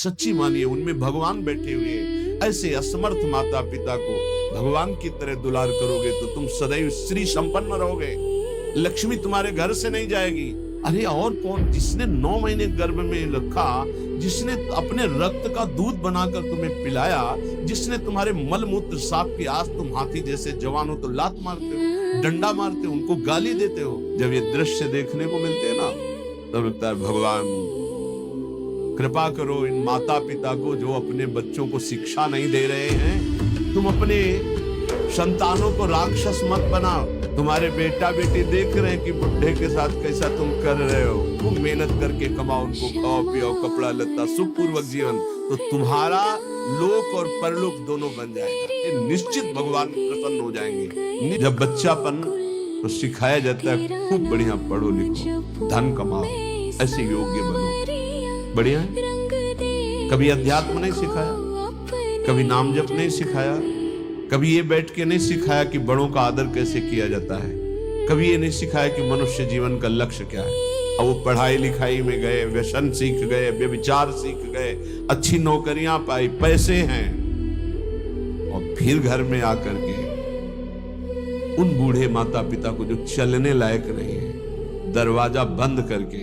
सच्ची मानिए उनमें भगवान बैठे हुए हैं। ऐसे असमर्थ माता पिता को भगवान की तरह दुलार करोगे तो तुम सदैव श्री संपन्न रहोगे, लक्ष्मी तुम्हारे घर से नहीं जाएगी। अरे और कौन, जिसने 9 महीने गर्भ में रखा, जिसने अपने रक्त का दूध बनाकर तुम्हें पिलाया, जिसने तुम्हारे मल मूत्र साफ किया, आज तुम हाथी जैसे जवान हो तो लात मारते हो, डंडा मारते हो, उनको गाली देते हो। जब ये दृश्य देखने को मिलते हैं ना, तब लगता है भगवान कृपा करो इन माता पिता को जो अपने बच्चों को शिक्षा नहीं दे रहे हैं। तुम अपने संतानों को राक्षस मत बनाओ। तुम्हारे बेटा बेटी देख रहे हैं कि बुढ़े के साथ कैसा तुम कर रहे हो, तुम मेहनत करके कमाओ, उनको खाओ पियो, कपड़ा लत्ता, सुखपूर्वक जीवन, तो तुम्हारा लोक और परलोक दोनों बन जाएगा। निश्चित भगवान प्रसन्न हो जाएंगे। जब बच्चापन तो सिखाया जाता है खूब बढ़िया पढ़ो लिखो, धन कमाओ, ऐसे योग्य बनो, बढ़िया है। कभी अध्यात्म नहीं सिखाया, कभी नाम जप नहीं सिखाया, कभी ये बैठ के नहीं सिखाया कि बड़ों का आदर कैसे किया जाता है, कभी ये नहीं सिखाया कि मनुष्य जीवन का लक्ष्य क्या है। अब वो पढ़ाई लिखाई में गए, व्यसन सीख गए, व्यभिचार सीख गए, अच्छी नौकरियां पाई, पैसे हैं, और फिर घर में आकर के उन बूढ़े माता पिता को जो चलने लायक नहीं है, दरवाजा बंद करके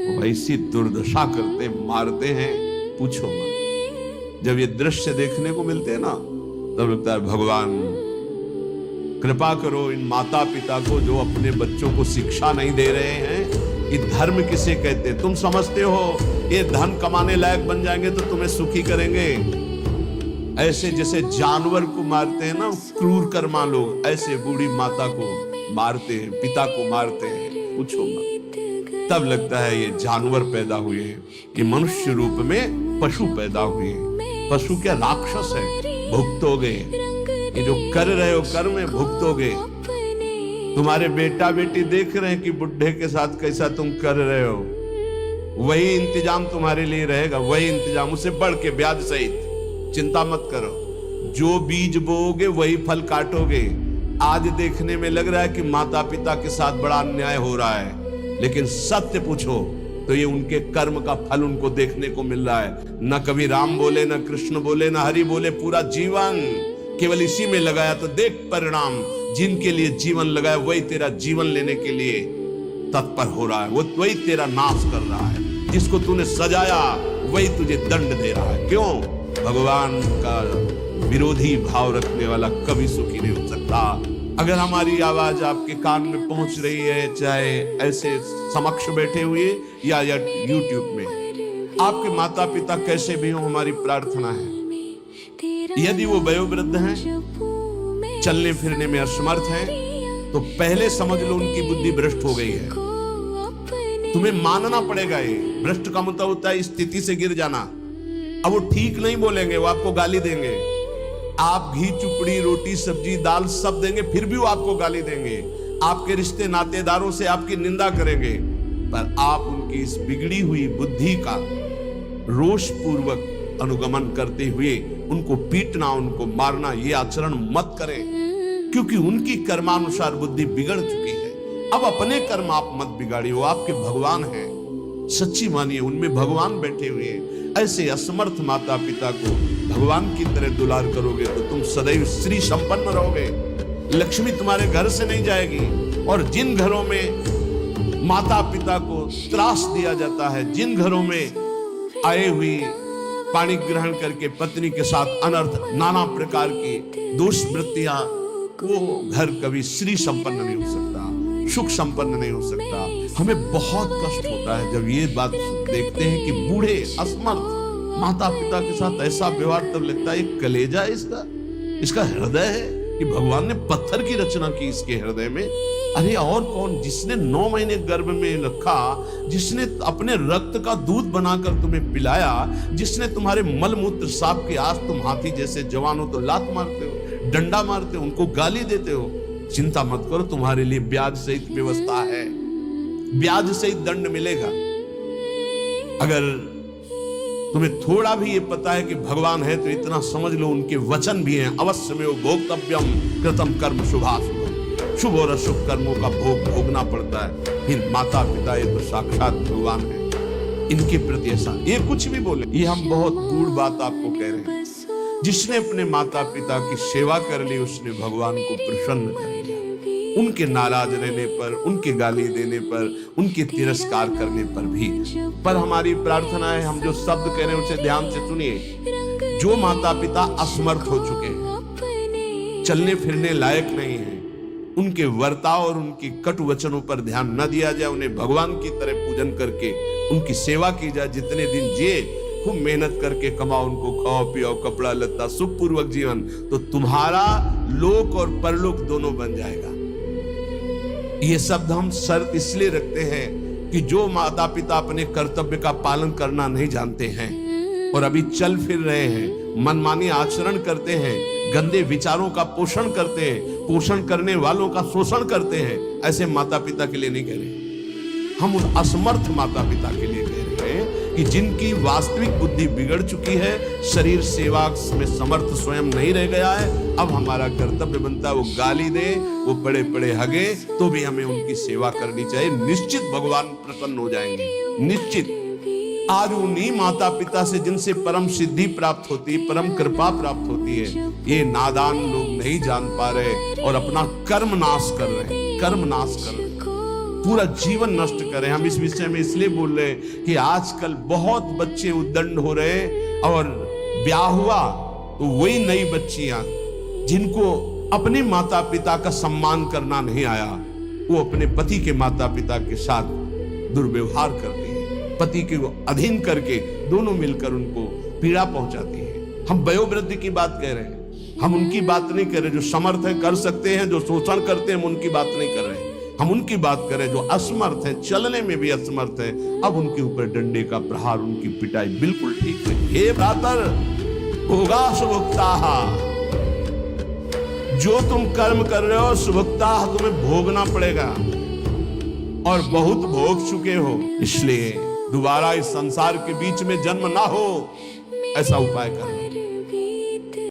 वैसी दुर्दशा करते, मारते हैं, पूछो मत। जब ये दृश्य देखने को मिलते हैं ना, तब लगता है भगवान कृपा करो इन माता पिता को जो अपने बच्चों को शिक्षा नहीं दे रहे हैं। ये धर्म किसे कहते हैं? तुम समझते हो ये धन कमाने लायक बन जाएंगे तो तुम्हें सुखी करेंगे। ऐसे जैसे जानवर को मारते हैं ना क्रूर कर्मा लोग, ऐसे बूढ़ी माता को मारते हैं, पिता को मारते हैं, पूछो मत। तब लगता है ये जानवर पैदा हुए, ये मनुष्य रूप में पशु पैदा हुए। पशु क्या राक्षस है? भुगतोगे, ये जो कर रहे हो कर्म में भुगतोगे। तुम्हारे बेटा बेटी देख रहे हैं कि बुढ़े के साथ कैसा तुम कर रहे हो, वही इंतजाम तुम्हारे लिए रहेगा, वही इंतजाम, उससे बढ़ के ब्याज सहित। चिंता मत करो, जो बीज बोओगे वही फल काटोगे। आज देखने में लग रहा है कि माता पिता के साथ बड़ा अन्याय हो रहा है, लेकिन सत्य पूछो तो ये उनके कर्म का फल उनको देखने को मिल रहा है। न कभी राम बोले, न कृष्ण बोले, न हरि बोले, पूरा जीवन केवल इसी में लगाया, तो देख परिणाम। जिनके लिए जीवन लगाया वही तेरा जीवन लेने के लिए तत्पर हो रहा है, वो वही तेरा नाश कर रहा है। जिसको तूने सजाया वही तुझे दंड दे रहा है। क्यों? भगवान का विरोधी भाव रखने वाला कभी सुखी नहीं हो सकता। अगर हमारी आवाज आपके कान में पहुंच रही है, चाहे ऐसे समक्ष बैठे हुए या YouTube में, आपके माता पिता कैसे भी हो, हमारी प्रार्थना है यदि वो वयोवृद्ध हैं, चलने फिरने में असमर्थ हैं, तो पहले समझ लो उनकी बुद्धि भ्रष्ट हो गई है। तुम्हें मानना पड़ेगा। ये भ्रष्ट का मतलब होता है स्थिति से गिर जाना। अब वो ठीक नहीं बोलेंगे, वो आपको गाली देंगे। आप घी चुपड़ी रोटी सब्जी दाल सब देंगे, फिर भी वो आपको गाली देंगे। आपके रिश्ते नातेदारों से आपकी निंदा करेंगे, पर आप उनकी इस बिगड़ी हुई बुद्धि का रोष पूर्वक अनुगमन करते हुए उनको पीटना, उनको मारना, ये आचरण मत करें, क्योंकि उनकी कर्मानुसार बुद्धि बिगड़ चुकी है। अब अपने कर्म आप मत बिगाड़िए, वो आपके भगवान हैं। सच्ची मानिए उनमें भगवान बैठे हुए हैं। ऐसे असमर्थ माता पिता को भगवान की तरह दुलार करोगे तो तुम सदैव श्री संपन्न रहोगे, लक्ष्मी तुम्हारे घर से नहीं जाएगी। और जिन घरों में माता पिता को त्रास दिया जाता है, जिन घरों में आए हुई पानी ग्रहण करके पत्नी के साथ अनर्थ नाना प्रकार की दुष्वृत्तियां, वो घर कभी श्री संपन्न नहीं हो सकता, सुख संपन्न नहीं हो सकता। हमें बहुत कष्ट होता है जब ये बात देखते हैं कि बूढ़े असमर्थ माता पिता के साथ ऐसा व्यवहार। तब लगता है ये कलेजा है इसका हृदय है कि भगवान ने पत्थर की रचना की इसके हृदय में। अरे और कौन, जिसने 9 महीने गर्भ में रखा, जिसने अपने रक्त का दूध बनाकर तुम्हें पिलाया, जिसने तुम्हारे मल मूत्र साफ किया, आज तुम हाथी जैसे जवान हो तो लात मारते हो, डंडा मारते हो, उनको गाली देते हो। चिंता मत करो, तुम्हारे लिए ब्याज सहित व्यवस्था है, ब्याज सहित दंड मिलेगा। अगर तुम्हें थोड़ा भी ये पता है कि भगवान है तो इतना समझ लो उनके वचन भी हैं, अवश्य में वो भोक्तव्यम कृतम कर्म शुभाशुभ, शुभ और अशुभ कर्मों का भोग भोगना पड़ता है। फिर माता पिता ये तो साक्षात भगवान है। इनके प्रति ऐसा, ये कुछ भी बोले, ये हम बहुत गूढ़ बात आपको कह रहे हैं। जिसने अपने माता पिता की सेवा कर ली उसने भगवान को प्रसन्न कर लिया। उनके नाराज रहने पर, उनके गाली देने पर, उनके तिरस्कार करने पर भी। पर हमारी प्रार्थना है, हम जो शब्द कह रहे हैं उसे ध्यान से सुनिए। जो माता पिता असमर्थ हो चुके हैं, चलने फिरने लायक नहीं है, उनके वर्ताव और उनकी कटु वचनों पर ध्यान न दिया जाए, उन्हें भगवान की तरह पूजन करके उनकी सेवा की जाए। जितने दिन जिए खूब मेहनत करके कमाओ, उनको खाओ पियो, कपड़ा लत्ता, सुखपूर्वक जीवन, तो तुम्हारा लोक और परलोक दोनों बन जाएगा। ये शब्द हम शर्त इसलिए रखते हैं कि जो माता पिता अपने कर्तव्य का पालन करना नहीं जानते हैं और अभी चल फिर रहे हैं, मनमानी आचरण करते हैं, गंदे विचारों का पोषण करते हैं, पोषण करने वालों का शोषण करते हैं, ऐसे माता पिता के लिए नहीं कह रहे। हम उन असमर्थ माता पिता के लिए कह रहे हैं कि जिनकी वास्तविक बुद्धि बिगड़ चुकी है, शरीर सेवा में समर्थ स्वयं नहीं रह गया है। अब हमारा कर्तव्य बनता है वो गाली दे, वो पड़े पड़े हगे, तो भी हमें उनकी सेवा करनी चाहिए। निश्चित भगवान प्रसन्न हो जाएंगे, निश्चित। आज उन्हीं माता पिता से जिनसे परम सिद्धि प्राप्त होती है, परम कृपा प्राप्त होती है, ये नादान लोग नहीं जान पा रहे और अपना कर्म नाश कर रहे हैं, कर्म नाश कर रहे हैं, पूरा जीवन नष्ट करें। हम इस विषय में इसलिए बोल रहे हैं कि आजकल बहुत बच्चे उद्दंड हो रहे हैं और ब्याह हुआ तो वही नई बच्चियां जिनको अपने माता पिता का सम्मान करना नहीं आया, वो अपने पति के माता पिता के साथ दुर्व्यवहार करती है, पति के अधीन करके दोनों मिलकर उनको पीड़ा पहुंचाती है। हम वयोवृद्धि की बात कह रहे हैं, हम उनकी बात नहीं कर रहे जो समर्थ है, कर सकते हैं, जो शोषण करते हैं, हम उनकी बात नहीं कर रहे हैं। हम उनकी बात करें जो असमर्थ है, चलने में भी असमर्थ है, अब उनके ऊपर डंडे का प्रहार, उनकी पिटाई बिल्कुल ठीक है। हे भ्रातर, भोगा सुभुक्ताः, जो तुम कर्म कर रहे हो सुभुक्ताः, तुम्हें भोगना पड़ेगा और बहुत भोग चुके हो, इसलिए दोबारा इस संसार के बीच में जन्म ना हो, ऐसा उपाय करना।